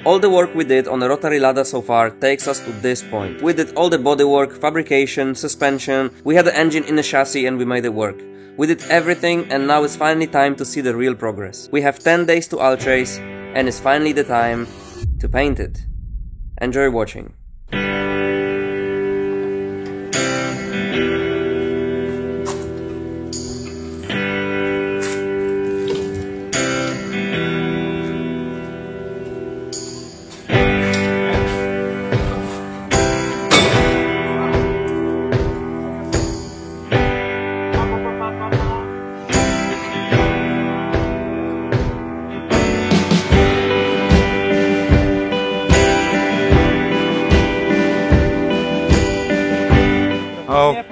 All the work we did on the rotary Lada so far takes us to this point. We did all the bodywork, fabrication, suspension, we had the engine in the chassis and we made it work. We did everything and now it's finally time to see the real progress. We have 10 days to Altrace and it's finally the time to paint it. Enjoy watching.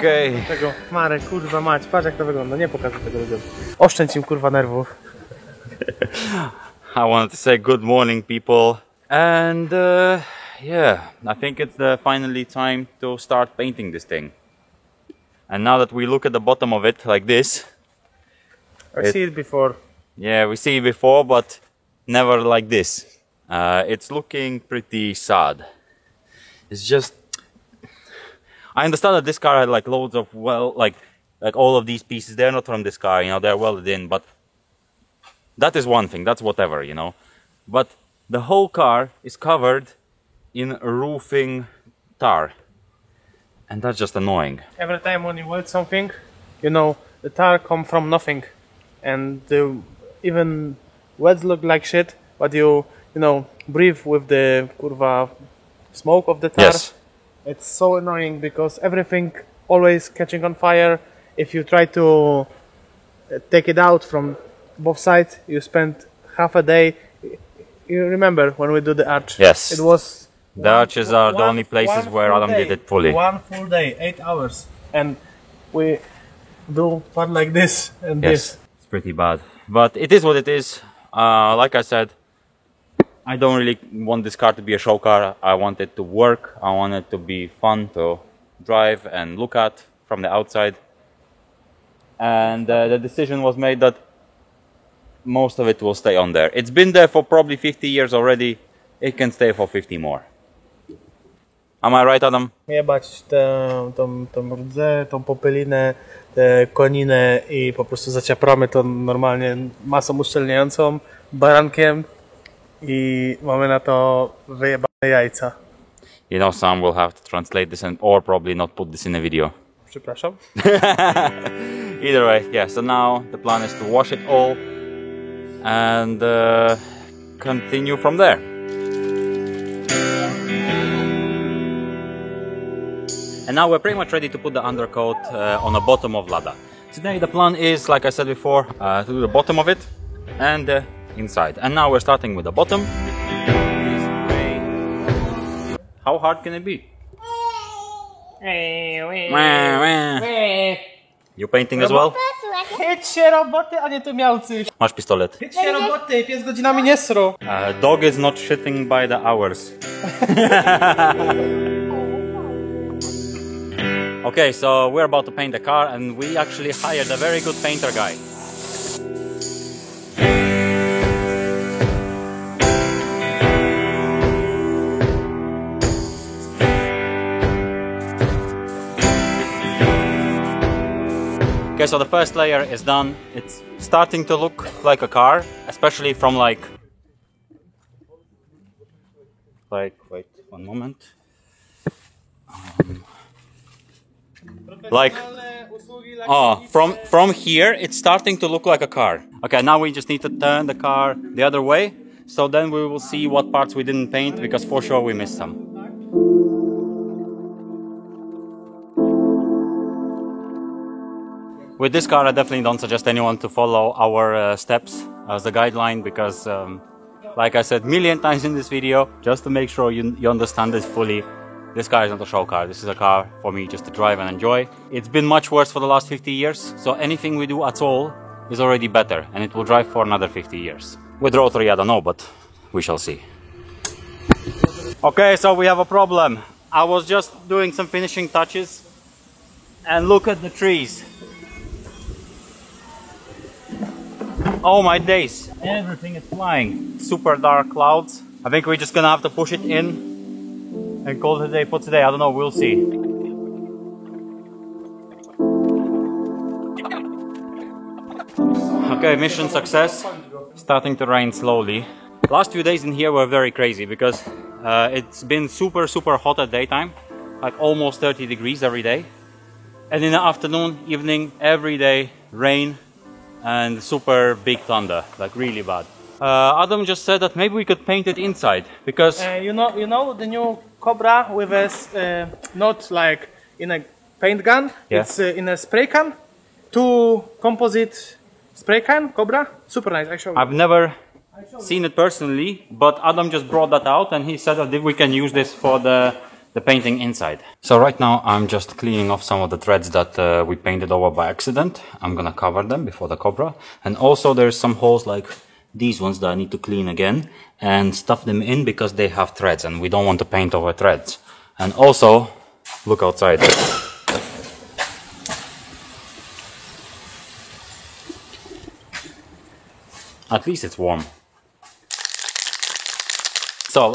Okej. Tego Marek, kurwa mać, patrz jak to wygląda, nie pokażę tego ludziom. Oszczędź im kurwa nerwów. I wanted to say good morning, people, and yeah, I think it's the finally time to start painting this thing. And now that we look at the bottom of it like this, I see it before. yeah, we see it before, but never like this. It's looking pretty sad. It's just, I understand that this car had like loads of, well, like all of these pieces, they're not from this car, you know, they're welded in, but that is one thing, that's whatever, you know. But the whole car is covered in roofing tar. And that's just annoying. Every time when you weld something, you know, the tar come from nothing. And even welds look like shit, but you know, breathe with the kurwa smoke of the tar. Yes. It's so annoying because everything always catching on fire. If you try to take it out from both sides, you spend half a day. You remember when we do the arch? Yes. It was... The arches are the only places where Adam did it fully. 1 full day, 8 hours. And we do part like this and Yes, this. it's pretty bad. But it is what it is. Like I said, I don't really want this car to be a show car. I want it to work. I want it to be fun to drive and look at from the outside. And the decision was made that most of it will stay on there. It's been there for probably 50 years already. It can stay for 50 more. Am I right, Adam? Jebać tą rdzę, tą popylinę, tę koninę i po prostu zaciapramy to normalnie masą uszczelniającą, barankiem i mamy na to wyjebane jajca. You know, some will have to translate this or probably not put this in a video. Przepraszam. Either way, yeah, so now the plan is to wash it all and continue from there. And now we're pretty much ready to put the undercoat on the bottom of Lada. Today the plan is, like I said before, to do the bottom of it and the inside. And now we're starting with the bottom. How hard can it be? You painting as well? Chyć się roboty, a nie tu miałcy. Masz pistolet. Chyć się roboty, pies godzinami nie sru. Dog is not shitting by the hours. Okay, so we're about to paint the car and we actually hired a very good painter guy. Okay, so the first layer is done. It's starting to look like a car, especially from like wait one moment. From here it's starting to look like a car. Okay, now we just need to turn the car the other way, so then we will see what parts we didn't paint, because for sure we missed some. With this car I definitely don't suggest anyone to follow our steps as the guideline, because like I said million times in this video, just to make sure you understand this fully, this car is not a show car. This is a car for me just to drive and enjoy. It's been much worse for the last 50 years, so anything we do at all is already better, and it will drive for another 50 years. With rotary I don't know, but we shall see. Okay, so we have a problem. I was just doing some finishing touches and look at the trees. Oh my days, everything is flying. Super dark clouds, I think we're just gonna have to push it in and call it a day for today. I don't know, we'll see. Okay, mission success. Starting to rain slowly. Last few days in here were very crazy because it's been super hot at daytime, like almost 30 degrees every day. And in the afternoon, evening, every day, rain and super big thunder, like really bad. Adam just said that maybe we could paint it inside because you know the new Cobra with a not like in a paint gun. Yeah. It's in a spray can. 2 composite spray can Cobra. Super nice. Actually, I've never seen it personally, but Adam just brought that out and he said that we can use this for the painting inside. So right now I'm just cleaning off some of the threads that we painted over by accident. I'm gonna cover them before the Cobra. And also there's some holes like these ones that I need to clean again and stuff them in because they have threads and we don't want to paint over threads. And also, look outside. At least it's warm. So,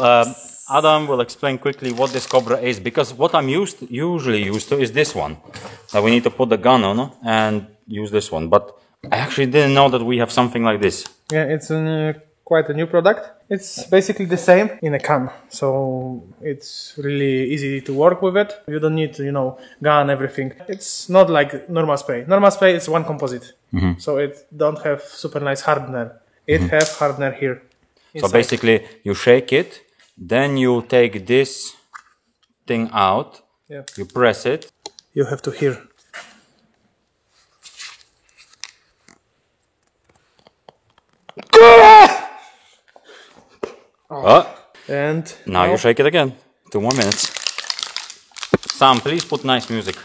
Adam will explain quickly what this Cobra is, because what I'm usually used to is this one. That we need to put the gun on and use this one. But I actually didn't know that we have something like this. yeah, it's quite a new product. It's basically the same in a can, so it's really easy to work with it. You don't need to, you know, gun everything. It's not like normal spray. Normal spray is one composite, so it don't have super nice hardener. It have hardener here. So basically, you shake it, then you take this thing out, Yeah. you press it. You have to hear. And Now you shake it again. 2 more minutes. Sam, please put nice music.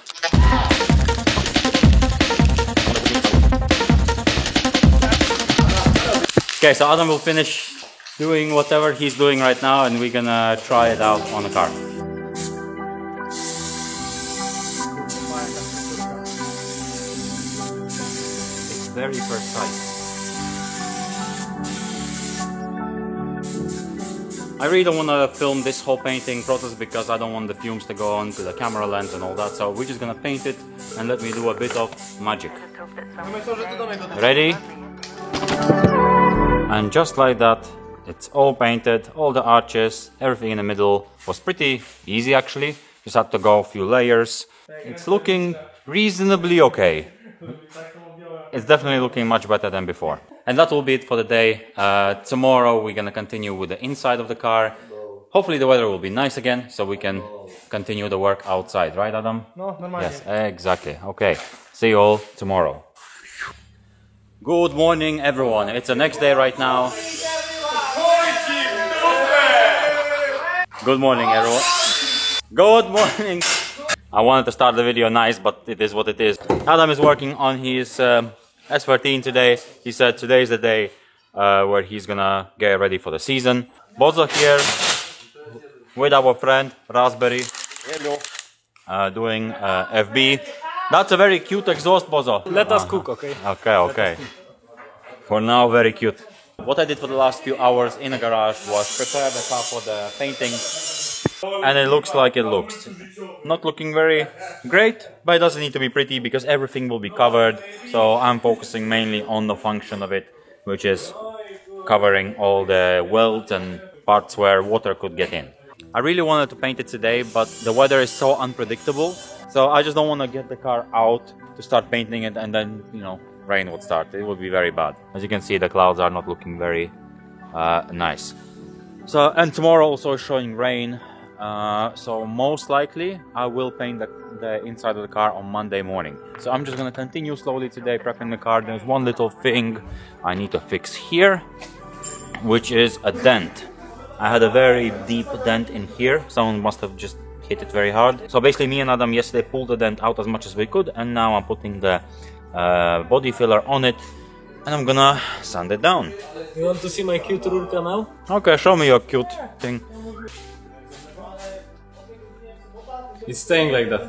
Okay, so Adam will finish doing whatever he's doing right now and we're gonna try it out on the car. It's very precise. I really don't want to film this whole painting process because I don't want the fumes to go on to the camera lens and all that, so we're just gonna paint it and let me do a bit of magic. Ready? And just like that, it's all painted, all the arches, everything in the middle was pretty easy actually. Just had to go a few layers. It's looking reasonably okay. It's definitely looking much better than before. And that will be it for the day. Tomorrow we're gonna continue with the inside of the car. Hopefully the weather will be nice again, so we can continue the work outside, right Adam? no, normal. Yes, exactly. Okay, see you all tomorrow. Good morning everyone, it's the next day right now. Good morning everyone. Good morning. I wanted to start the video nice, but it is what it is. Adam is working on his S13 today. He said today is the day where he's gonna get ready for the season. Bozo here with our friend Raspberry doing FB. That's a very cute exhaust, Bozo. Let us cook, okay? Okay. For now, very cute. What I did for the last few hours in the garage was prepare the car for the painting. And it looks like it looks. Not looking very great, but it doesn't need to be pretty because everything will be covered. So I'm focusing mainly on the function of it, which is covering all the welds and parts where water could get in. I really wanted to paint it today, but the weather is so unpredictable. So I just don't want to get the car out to start painting it and then, you know, rain would start. It would be very bad. As you can see, the clouds are not looking very nice. So, and tomorrow also is showing rain. So most likely I will paint the inside of the car on Monday morning. So I'm just gonna continue slowly today prepping the car. There's one little thing I need to fix here, which is a dent. I had a very deep dent in here. Someone must have just hit it very hard. So basically me and Adam yesterday pulled the dent out as much as we could, and now I'm putting the body filler on it and I'm gonna sand it down. You want to see my cute rurka now? Okay, show me your cute thing. It's staying like that.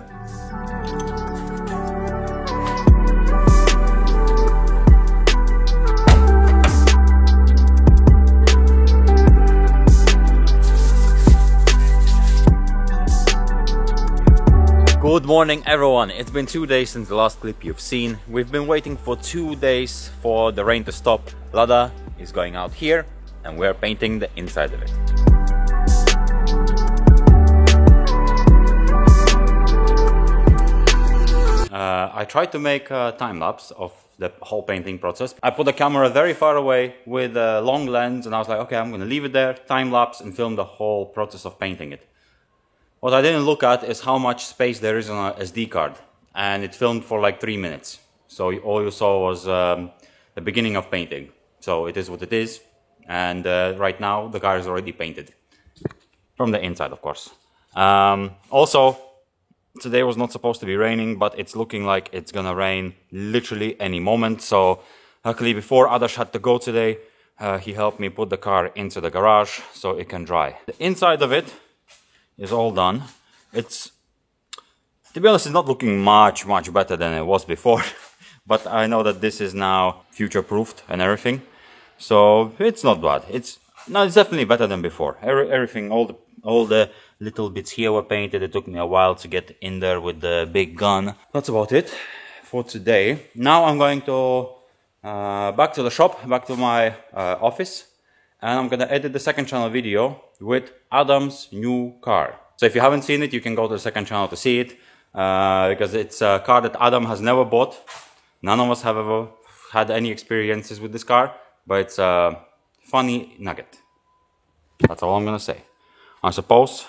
Good morning everyone, it's been 2 days since the last clip you've seen. We've been waiting for 2 days for the rain to stop. Lada is going out here and we're painting the inside of it. I tried to make a time-lapse of the whole painting process. I put the camera very far away with a long lens and I was like, okay, I'm gonna leave it there, time-lapse and film the whole process of painting it. What I didn't look at is how much space there is on a SD card, and it filmed for like 3 minutes. So all you saw was the beginning of painting. So it is what it is, and right now the car is already painted. From the inside, of course. Also, today was not supposed to be raining, but it's looking like it's gonna rain literally any moment. So luckily before Adash had to go today, he helped me put the car into the garage so it can dry. The inside of it is all done. It's, to be honest, it's not looking much better than it was before. But I know that this is now future-proofed and everything. So it's not bad. It's definitely better than before. Everything, all the little bits here were painted. It took me a while to get in there with the big gun. That's about it for today. Now I'm going to back to the shop, back to my office, and I'm gonna edit the second channel video with Adam's new car. So if you haven't seen it, you can go to the second channel to see it, because it's a car that Adam has never bought. None of us have ever had any experiences with this car, but it's a funny nugget. That's all I'm gonna say. I suppose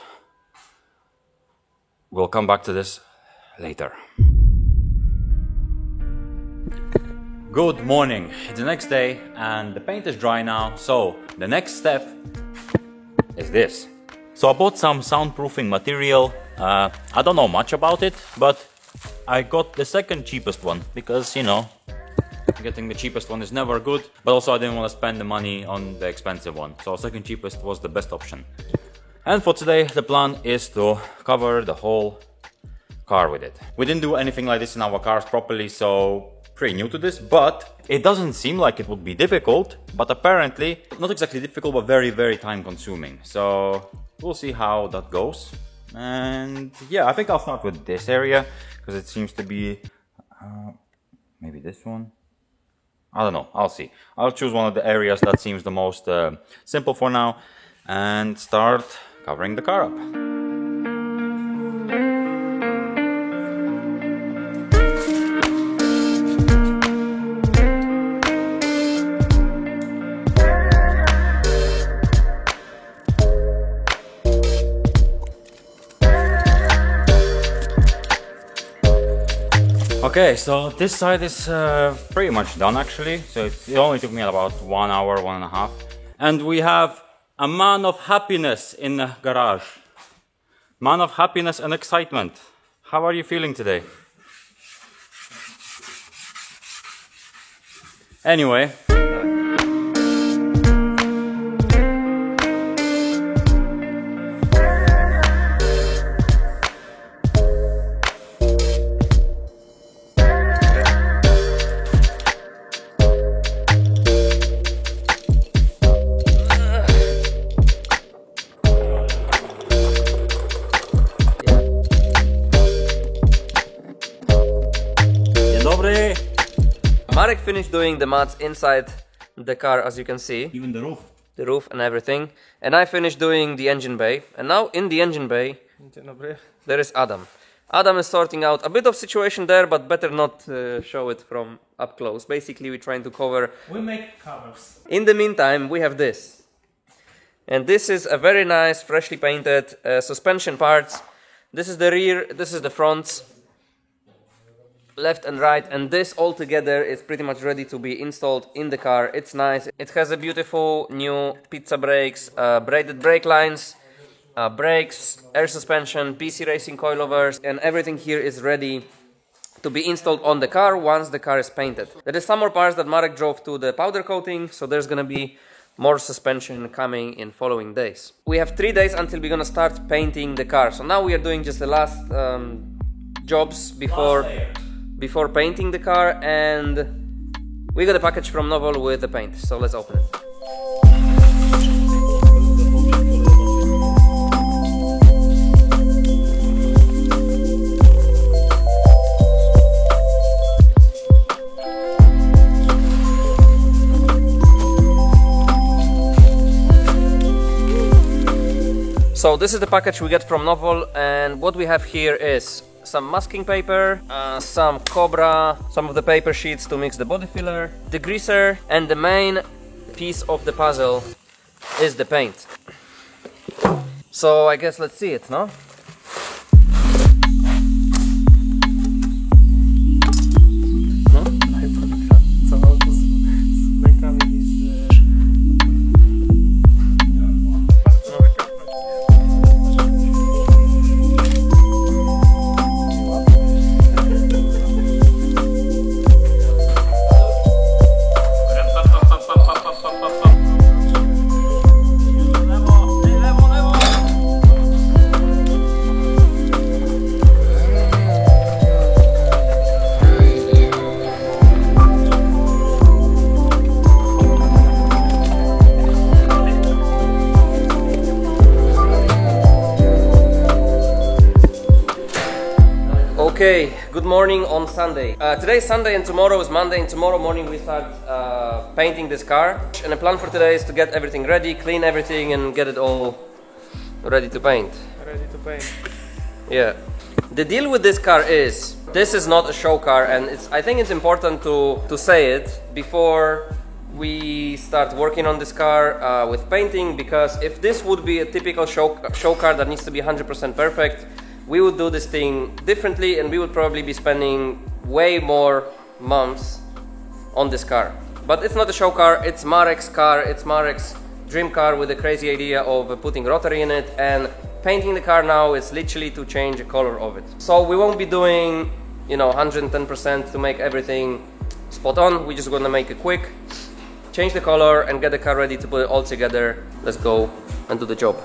we'll come back to this later. Good morning. It's the next day and the paint is dry now, so the next step is this. So I bought some soundproofing material. I don't know much about it, but I got the second cheapest one because, you know, getting the cheapest one is never good, but also I didn't want to spend the money on the expensive one, so second cheapest was the best option. And for today the plan is to cover the whole car with it. We didn't do anything like this in our cars properly, so pretty new to this, but it doesn't seem like it would be difficult, but apparently not exactly difficult, but very time consuming. So we'll see how that goes. And yeah, I think I'll start with this area because it seems to be maybe this one. I don't know, I'll see. I'll choose one of the areas that seems the most simple for now and start covering the car up. Okay, so this side is pretty much done actually, so it only took me about 1 hour, 1.5. And we have a man of happiness in the garage. Man of happiness and excitement. How are you feeling today? Anyway. Marek finished doing the mats inside the car, as you can see. Even the roof. The roof and everything. And I finished doing the engine bay. And now in the engine bay, there is Adam. Adam is sorting out a bit of situation there, but better not show it from up close. Basically, we're trying to cover... We make covers. In the meantime, we have this. And this is a very nice, freshly painted suspension parts. This is the rear, this is the front. Left and right, and this all together is pretty much ready to be installed in the car. It's nice. It has a beautiful new pizza brakes, braided brake lines, brakes, air suspension, PC racing coilovers, and everything here is ready to be installed on the car once the car is painted. There is some more parts that Marek drove to the powder coating, so there's gonna be more suspension coming in following days. We have 3 days until we're gonna start painting the car. So now we are doing just the last jobs before painting the car, and we got a package from Novol with the paint, so let's open it. So this is the package we get from Novol, and what we have here is some masking paper, some Cobra, some of the paper sheets to mix the body filler, the greaser, and the main piece of the puzzle is the paint. So I guess let's see it, no? Okay, good morning on Sunday. Today is Sunday and tomorrow is Monday, and tomorrow morning we start painting this car. And the plan for today is to get everything ready, clean everything and get it all ready to paint. Ready to paint. Yeah. The deal with this car is, this is not a show car, and I think it's important to say it before we start working on this car with painting, because if this would be a typical show car that needs to be 100% perfect, we would do this thing differently and we would probably be spending way more months on this car. But it's not a show car, it's Marek's car, it's Marek's dream car with a crazy idea of putting rotary in it, and painting the car now is literally to change the color of it. So we won't be doing, 110% to make everything spot on. We're just gonna make it quick, change the color and get the car ready to put it all together. Let's go and do the job.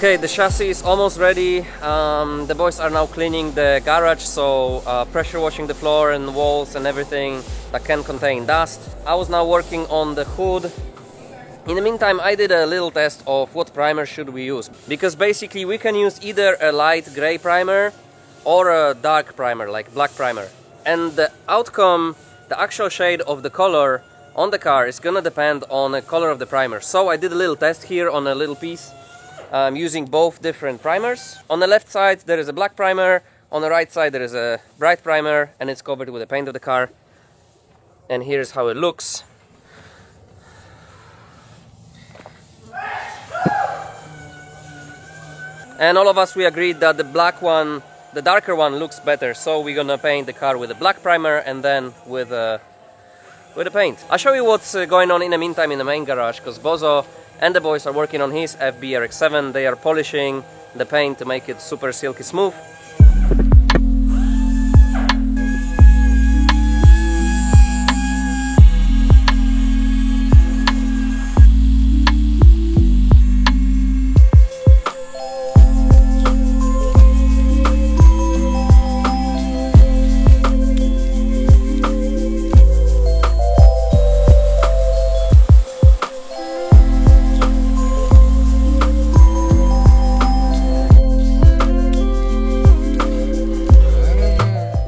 Okay, the chassis is almost ready. The boys are now cleaning the garage, so pressure washing the floor and walls and everything that can contain dust. I was now working on the hood. In the meantime, I did a little test of what primer should we use, because basically we can use either a light gray primer or a dark primer, like black primer. And the outcome, the actual shade of the color on the car is gonna depend on the color of the primer. So I did a little test here on a little piece. Using both different primers. On the left side there is a black primer, on the right side there is a bright primer, and it's covered with the paint of the car. And here's how it looks. And all of us, we agreed that the black one, the darker one, looks better, so we're gonna paint the car with a black primer and then with the paint. I'll show you what's going on in the meantime in the main garage, because Bozo and the boys are working on his FB RX-7. They are polishing the paint to make it super silky smooth.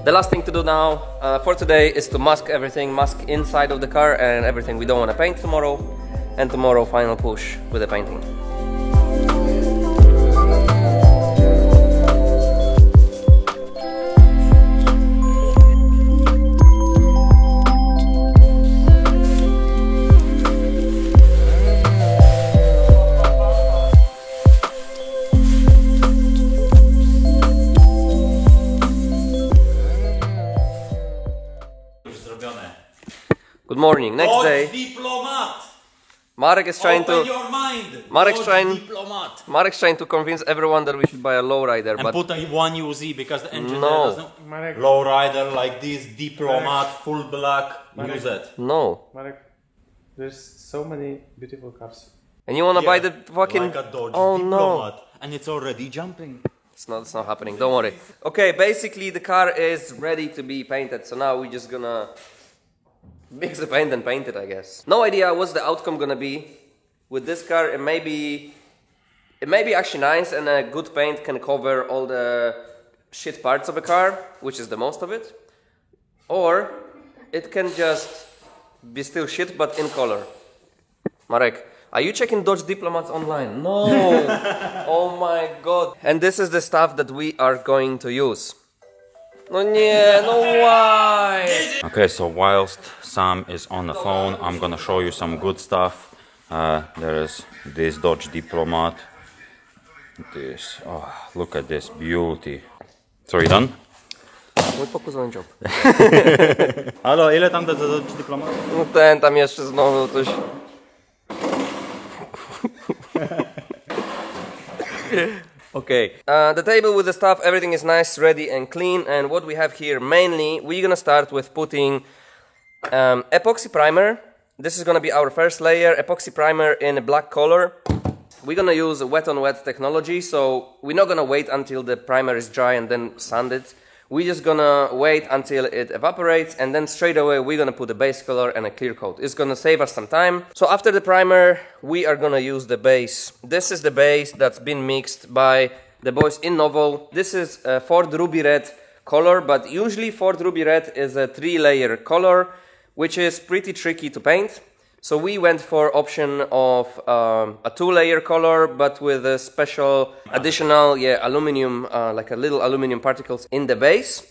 The last thing to do now for today is to mask everything, mask inside of the car and everything we don't want to paint tomorrow, and tomorrow final push with the painting. Good morning. Next day. Diplomat! Marek is trying Open to. your mind! Marek's trying to convince everyone that we should buy a lowrider, And but put a 1UZ because the engine No. there doesn't. Marek, Lowrider like this, Diplomat, full black, use it. no. Marek, there's so many beautiful cars. And you wanna buy the Yeah, fucking? like a Dodge Oh no, Diplomat. And it's already jumping. it's not happening. Don't worry. Okay, basically the car is ready to be painted, so now we're just gonna mix the paint and paint it, I guess. No idea what's the outcome gonna be with this car. It may be actually nice, and a good paint can cover all the shit parts of a car, which is the most of it, or it can just be still shit but in color. Marek, are you checking Dodge Diplomats online? No! Oh my god. And this is the stuff that we are going to use. No nie, no why? Okay, so whilst Sam is on the phone, I'm gonna show you some good stuff. There is this Dodge Diplomat. This, oh, look at this beauty. So you done? Mój focus on job. Halo, ile tam do Dodge Diplomat? No ten tam jeszcze znowu coś... Okay, the table with the stuff, everything is nice, ready and clean, and what we have here mainly, we're gonna start with putting epoxy primer. This is gonna be our first layer, epoxy primer in a black color. We're gonna use wet on wet technology, so we're not gonna wait until the primer is dry and then sand it. We're just gonna wait until it evaporates, and then straight away we're gonna put a base color and a clear coat. It's gonna save us some time. So after the primer, we are gonna use the base. This is the base that's been mixed by the boys in Novel. This is a Ford Ruby Red color, but usually Ford Ruby Red is a 3-layer color, which is pretty tricky to paint. So we went for option of a 2-layer color, but with a special additional, aluminum, like a little aluminum particles in the base.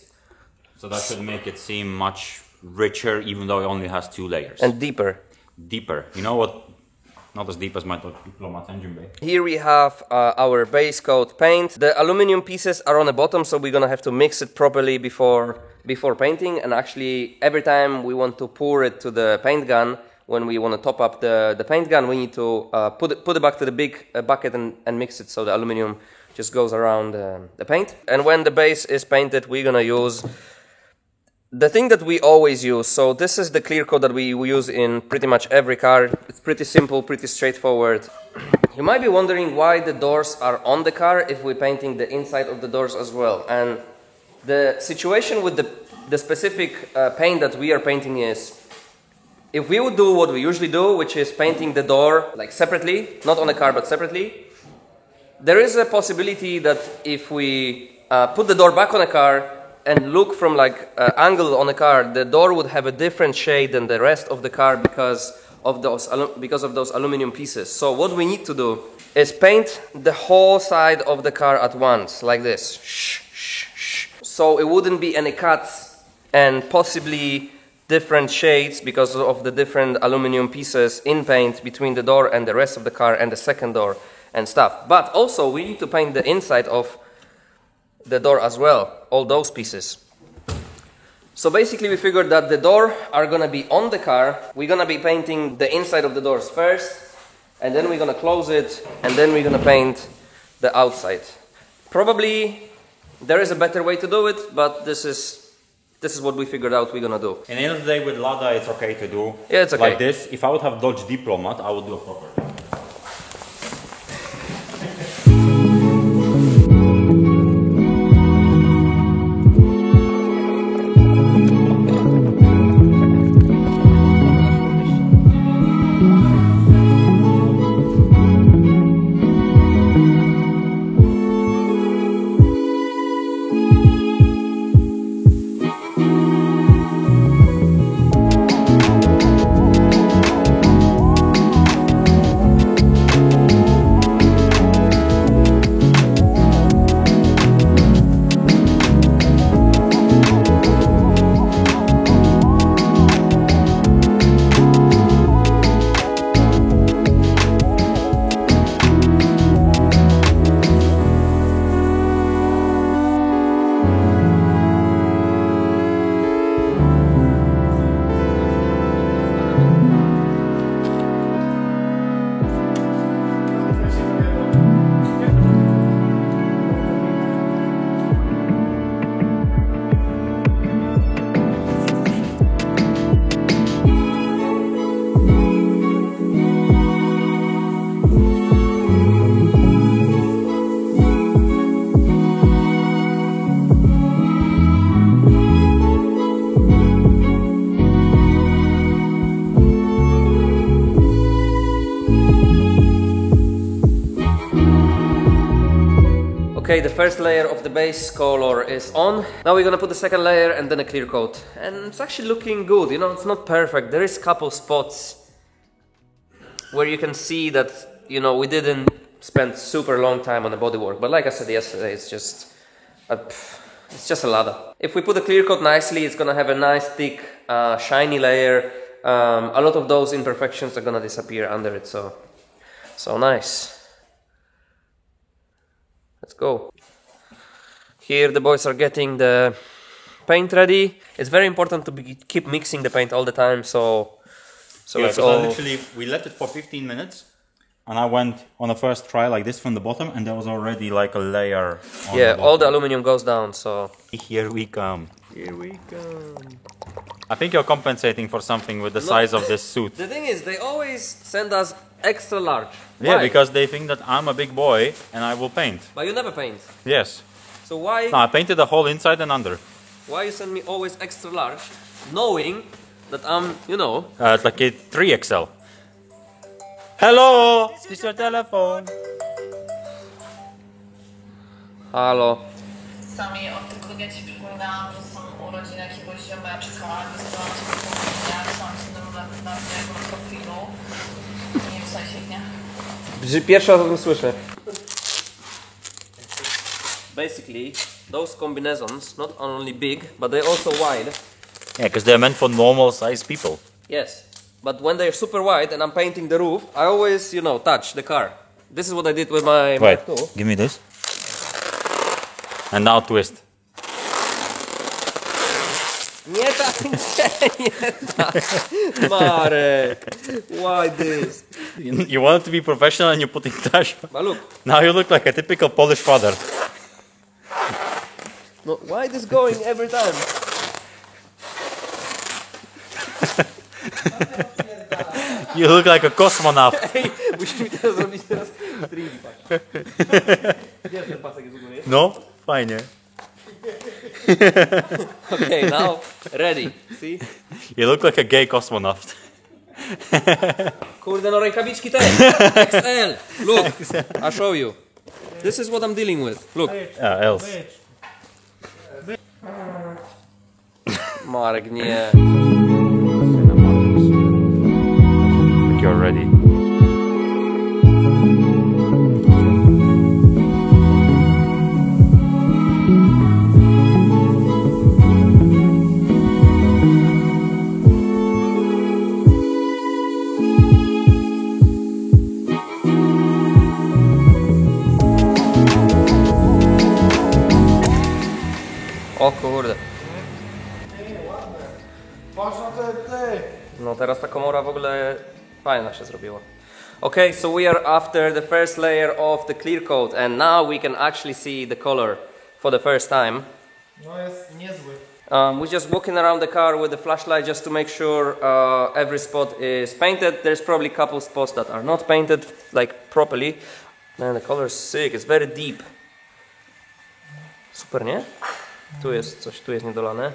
So that should make it seem much richer, even though it only has 2 layers. And deeper. Deeper. You know what? Not as deep as my Diplomat engine bay. Here we have our base coat paint. The aluminum pieces are on the bottom, so we're gonna have to mix it properly before painting. And actually, every time we want to pour it to the paint gun, when we want to top up the paint gun, we need to put it back to the big bucket and mix it so the aluminum just goes around the paint. And when the base is painted, we're gonna use the thing that we always use. So this is the clear coat that we use in pretty much every car. It's pretty simple, pretty straightforward. You might be wondering why the doors are on the car if we're painting the inside of the doors as well. And the situation with the specific paint that we are painting is, if we would do what we usually do, which is painting the door like separately, not on the car but separately, there is a possibility that if we put the door back on the car and look from like angle on the car, the door would have a different shade than the rest of the car because of those aluminum pieces. So what we need to do is paint the whole side of the car at once, like this. So it wouldn't be any cuts and possibly different shades because of the different aluminum pieces in paint between the door and the rest of the car and the second door and stuff. But also we need to paint the inside of the door as well, all those pieces. So basically we figured that the door are gonna be on the car. We're gonna be painting the inside of the doors first, and then we're gonna close it, and then we're gonna paint the outside. Probably there is a better way to do it, but this is what we figured out we're gonna do. In the end of the day, with Lada, it's okay to do. Yeah, it's okay. Like this. If I would have Dodge Diplomat, I would do a proper. Okay, the first layer of the base color is on. Now we're gonna put the second layer and then a clear coat. And it's actually looking good, you know, it's not perfect. There is a couple spots where you can see that, you know, we didn't spend super long time on the bodywork. But like I said yesterday, it's just a ladder. If we put the clear coat nicely, it's gonna have a nice thick, shiny layer. A lot of those imperfections are gonna disappear under it, so nice. Let's go. Here the boys are getting the paint ready. It's very important to keep mixing the paint all the time, so yeah, it's all... literally, we left it for 15 minutes. And I went on a first try like this from the bottom, and there was already like a layer on Yeah, the all the aluminum goes down, so... Here we come. Here we come. I think you're compensating for something with the size of this suit. The thing is, they always send us extra large. Yeah, Why? because they think that I'm a big boy and I will paint. But you never paint. Yes. So why... No, I painted the whole inside and under. Why you send me always extra large, knowing that I'm, you know... It's like a 3XL. Hello! Is this your telephone? Halo. Sami od tygodnia ci przypominałam, że są urodziny jakiegoś ziomeczka, wysyłam ci wspomnienia, wysłałam ci na jego profilu. Nie wysłaj się ich, nie? Pierwszy raz o tym słyszę. Basically, those combinations not only big, but they're also wide. Yeah, because they're meant for normal sized people. Yes, but when they're super wide and I'm painting the roof, I always, you know, touch the car. This is what I did with my Wait, Mark II. give me this. And now twist. Nie tak, nie tak. Marek, why this? You wanted to be professional and you're putting trash. But look, Now you look like a typical Polish father. no, why this going every time? You look like a cosmonaut. Ej, musimy teraz zrobić 3D, patrz. Gdzie ten pasek jest u góry? No, fajnie. Okay, now, ready, see? You look like a gay cosmonaut. Kurde, no rękawiczki te, XL, look, I'll show you. This is what I'm dealing with, look. Else. Marek, nie. Like you're ready. O kurde. Patrz na te. No teraz ta komora w ogóle fajna się zrobiła. Okay, so we are after the first layer of the clear coat and now we can actually see the color for the first time. No jest niezły. We're just walking around the car with the flashlight just to make sure every spot is painted. There's probably a couple spots that are not painted like properly. Man, the color is sick, it's very deep. Super, nie? Tu jest coś, tu jest niedolane.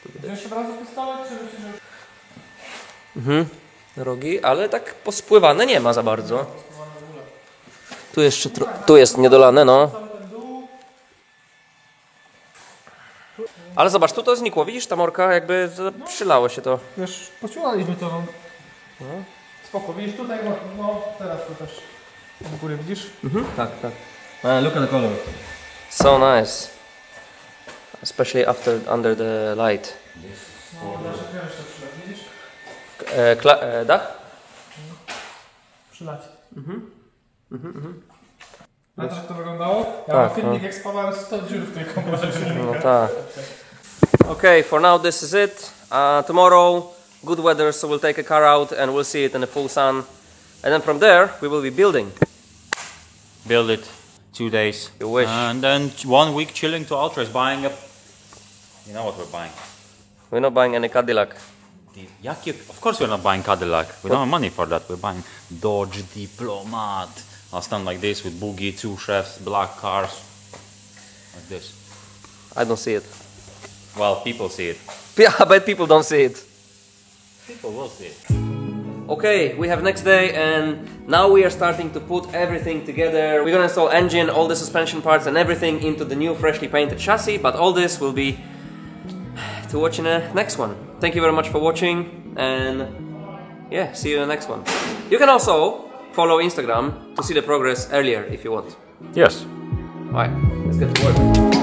Tu widać. Wziąłeś od razu pistolet, czy myślisz, że... Rogi, ale tak pospływane nie ma za bardzo. Tu jeszcze tu jest niedolane, no. Ale zobacz, tu to znikło, widzisz, ta morka jakby przylało się to. Wiesz, pociągnęliśmy to, no. Spoko, widzisz tutaj, no teraz to też w górę, widzisz? Tak, tak. Look at the color. So nice. Especially under the light. No, nasze pierwsze przylać, widzisz? Dach? Przylać. Pamiętasz jak to wyglądało? Ja mam filmik jak spawałem 100 dziur w tej komorze silnika. No tak. Okay, for now this is it. Tomorrow, good weather, so we'll take a car out and we'll see it in the full sun. And then from there, we will be building. Build it 2 days. You wish. And then 1 week chilling to Ultras, buying a... You know what we're buying? We're not buying any Cadillac. Of course we're not buying Cadillac. We don't have money for that. We're buying Dodge Diplomat. I'll stand like this with boogie, 2 chefs, black cars. Like this. I don't see it. Well, people see it. Yeah, I bet people don't see it. People will see it. Okay, we have next day and Now we are starting to put everything together. We're gonna install engine, all the suspension parts and everything into the new freshly painted chassis, but all this will be to watch in the next one. Thank you very much for watching, and yeah, see you in the next one. You can also follow Instagram to see the progress earlier if you want. Yes. Alright, let's get to work.